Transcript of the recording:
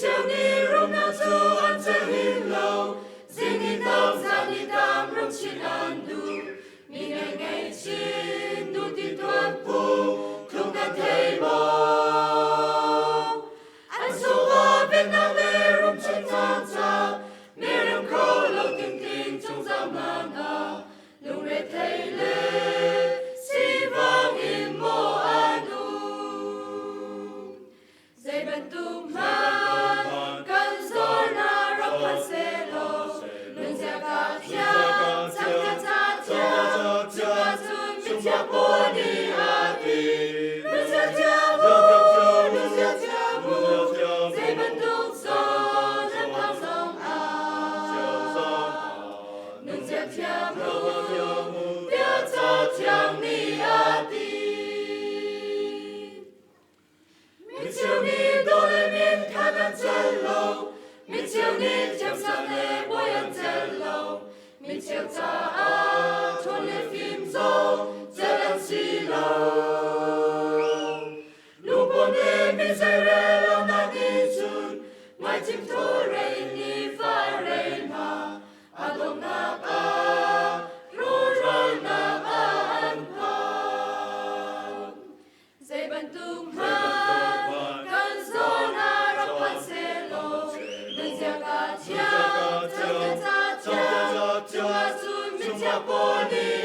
chiều ni rung nào du an chơi hin lâu riêng ni tam gia ni tam rung chín an du mi ngày ngày chín du ti tuan pu không đã thấy bao anh số hoa bên nào lê rung chín tan cha mẹ rung khô lâu tình tình trong giao man à lung rê thấy lê si vang in mô anu dây bên tung man cần gió na rong phan xe lô lưng gia ca tia sang ca cha tia cha sun mi tia bồ ni a ti lưng gia tia bồ lưng gia tia bồ dây bên tung gió răng phang sông a lưng gia tia bồ tia cha tia ni a ti mi chiều ni đô lê min khát ăn chân lâu mi chiều ni chăm sang lê bôi ăn chân lâu mi chiều cha a thôn lê phim dâu chân ăn xì lâu lúc buồn đêm mi dây rê lâu na đi chun ngoài chim thô rê ni pha rê na a đông na a ru roi na a ăn pan dây bên tung man cần gió na rong phan xe lô lưng gia ca tia sang ca cha tia cha sun mi tia bồ ni